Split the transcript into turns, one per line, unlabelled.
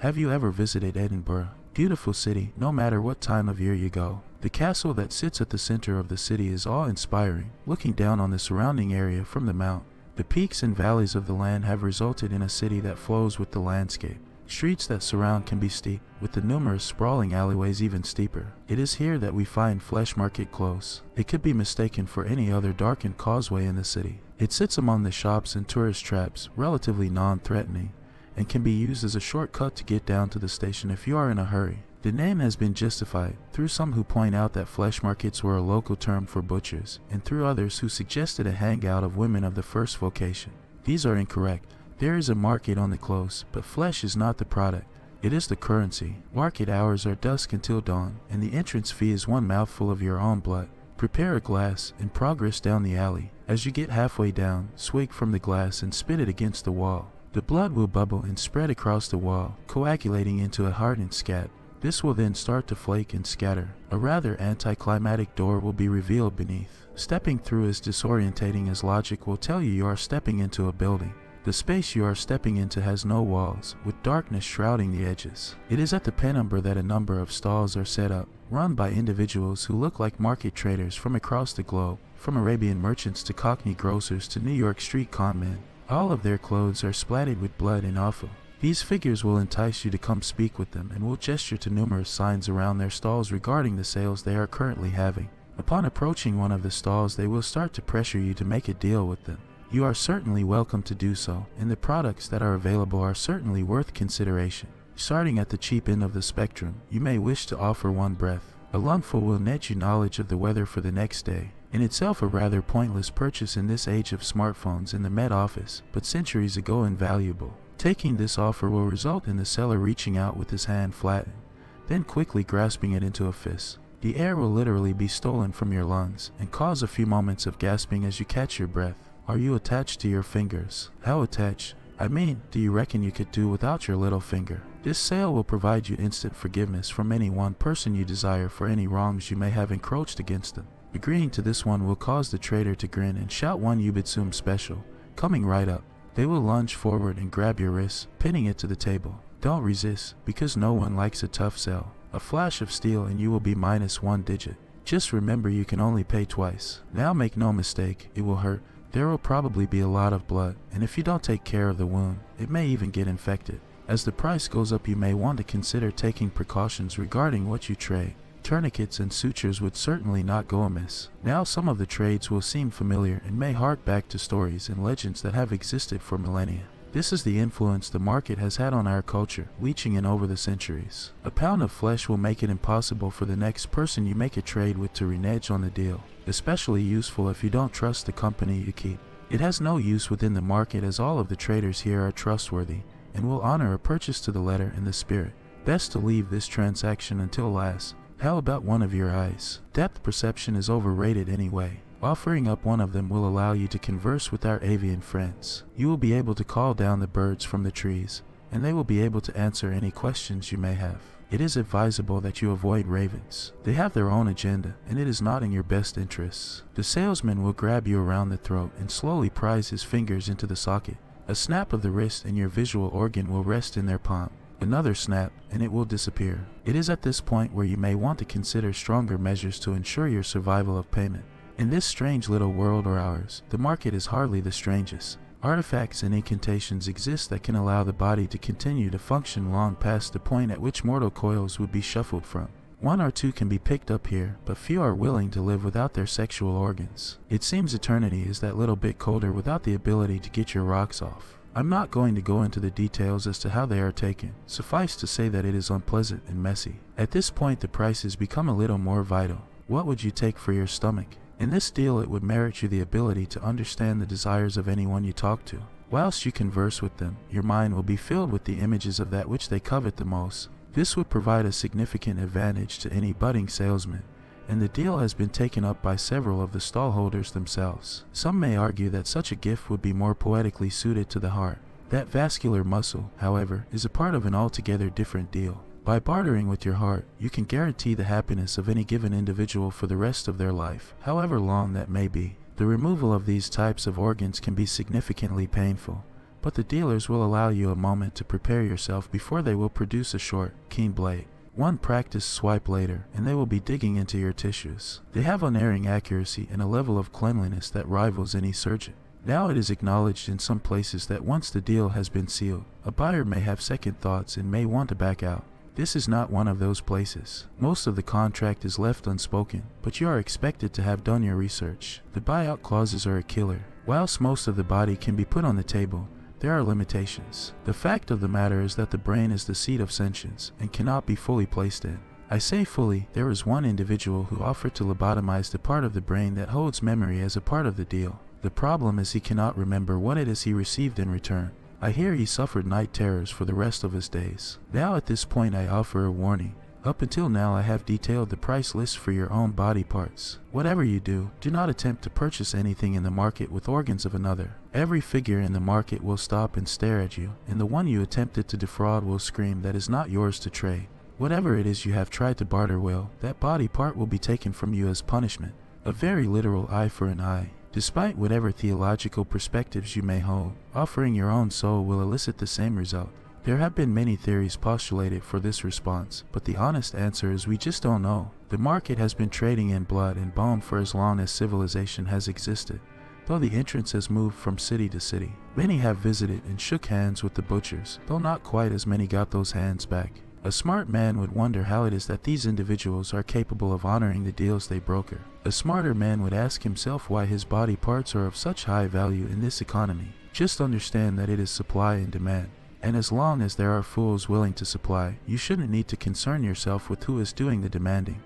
Have you ever visited Edinburgh? Beautiful city, no matter what time of year you go. The castle that sits at the center of the city is awe-inspiring, looking down on the surrounding area from the mount. The peaks and valleys of the land have resulted in a city that flows with the landscape. Streets that surround can be steep, with the numerous sprawling alleyways even steeper. It is here that we find Fleshmarket Close. It could be mistaken for any other darkened causeway in the city. It sits among the shops and tourist traps, relatively non-threatening, and can be used as a shortcut to get down to the station if you are in a hurry. The name has been justified through some who point out that flesh markets were a local term for butchers, and through others who suggested a hangout of women of the first vocation. These are incorrect. There is a market on the close, but flesh is not the product. It is the currency. Market hours are dusk until dawn, and the entrance fee is one mouthful of your own blood. Prepare a glass and progress down the alley. As you get halfway down, swig from the glass and spit it against the wall. The blood will bubble and spread across the wall, coagulating into a hardened scat. This will then start to flake and scatter. A rather anticlimactic door will be revealed beneath. Stepping through is disorientating as logic will tell you are stepping into a building. The space you are stepping into has no walls, with darkness shrouding the edges. It is at the penumbra that a number of stalls are set up, run by individuals who look like market traders from across the globe, from Arabian merchants to Cockney grocers to New York street conmen. All of their clothes are splattered with blood and offal. These figures will entice you to come speak with them and will gesture to numerous signs around their stalls regarding the sales they are currently having. Upon approaching one of the stalls, they will start to pressure you to make a deal with them. You are certainly welcome to do so, and the products that are available are certainly worth consideration. Starting at the cheap end of the spectrum, you may wish to offer one breath. A lungful will net you knowledge of the weather for the next day. In itself a rather pointless purchase in this age of smartphones in the Met Office, but centuries ago invaluable. Taking this offer will result in the seller reaching out with his hand flattened, then quickly grasping it into a fist. The air will literally be stolen from your lungs and cause a few moments of gasping as you catch your breath. Are you attached to your fingers? How attached? I mean, do you reckon you could do without your little finger? This sale will provide you instant forgiveness from any one person you desire for any wrongs you may have encroached against them. Agreeing to this one will cause the trader to grin and shout one Ubitsum special, coming right up. They will lunge forward and grab your wrist, pinning it to the table. Don't resist, because no one likes a tough sell. A flash of steel and you will be minus one digit. Just remember you can only pay twice. Now make no mistake, it will hurt. There will probably be a lot of blood, and if you don't take care of the wound, it may even get infected. As the price goes up, you may want to consider taking precautions regarding what you trade. Tourniquets and sutures would certainly not go amiss. Now some of the trades will seem familiar and may hark back to stories and legends that have existed for millennia. This is the influence the market has had on our culture, reaching in over the centuries. A pound of flesh will make it impossible for the next person you make a trade with to renege on the deal. Especially useful if you don't trust the company you keep. It has no use within the market as all of the traders here are trustworthy and will honor a purchase to the letter and the spirit. Best to leave this transaction until last. How about one of your eyes? Depth perception is overrated anyway. Offering up one of them will allow you to converse with our avian friends. You will be able to call down the birds from the trees, and they will be able to answer any questions you may have. It is advisable that you avoid ravens. They have their own agenda, and it is not in your best interests. The salesman will grab you around the throat and slowly prise his fingers into the socket. A snap of the wrist and your visual organ will rest in their palm. Another snap, and it will disappear. It is at this point where you may want to consider stronger measures to ensure your survival of payment. In this strange little world or ours, the market is hardly the strangest. Artifacts and incantations exist that can allow the body to continue to function long past the point at which mortal coils would be shuffled from. One or two can be picked up here, but few are willing to live without their sexual organs. It seems eternity is that little bit colder without the ability to get your rocks off. I'm not going to go into the details as to how they are taken. Suffice to say that it is unpleasant and messy. At this point the prices become a little more vital. What would you take for your stomach? In this deal it would merit you the ability to understand the desires of anyone you talk to. Whilst you converse with them, your mind will be filled with the images of that which they covet the most. This would provide a significant advantage to any budding salesman, and the deal has been taken up by several of the stallholders themselves. Some may argue that such a gift would be more poetically suited to the heart. That vascular muscle, however, is a part of an altogether different deal. By bartering with your heart, you can guarantee the happiness of any given individual for the rest of their life, however long that may be. The removal of these types of organs can be significantly painful, but the dealers will allow you a moment to prepare yourself before they will produce a short, keen blade. One practiced swipe later, and they will be digging into your tissues. They have unerring accuracy and a level of cleanliness that rivals any surgeon. Now it is acknowledged in some places that once the deal has been sealed, a buyer may have second thoughts and may want to back out. This is not one of those places. Most of the contract is left unspoken, but you are expected to have done your research. The buyout clauses are a killer. Whilst most of the body can be put on the table, there are limitations. The fact of the matter is that the brain is the seat of sentience and cannot be fully placed in. I say fully. There is one individual who offered to lobotomize the part of the brain that holds memory as a part of the deal. The problem is he cannot remember what it is he received in return. I hear he suffered night terrors for the rest of his days. Now at this point I offer a warning. Up until now I have detailed the price list for your own body parts. Whatever you do, do not attempt to purchase anything in the market with organs of another. Every figure in the market will stop and stare at you, and the one you attempted to defraud will scream that is not yours to trade. Whatever it is you have tried to barter well, that body part will be taken from you as punishment. A very literal eye for an eye. Despite whatever theological perspectives you may hold, offering your own soul will elicit the same result. There have been many theories postulated for this response, but the honest answer is we just don't know. The market has been trading in blood and bone for as long as civilization has existed, though the entrance has moved from city to city. Many have visited and shook hands with the butchers, though not quite as many got those hands back. A smart man would wonder how it is that these individuals are capable of honoring the deals they broker. A smarter man would ask himself why his body parts are of such high value in this economy. Just understand that it is supply and demand. And as long as there are fools willing to supply, you shouldn't need to concern yourself with who is doing the demanding.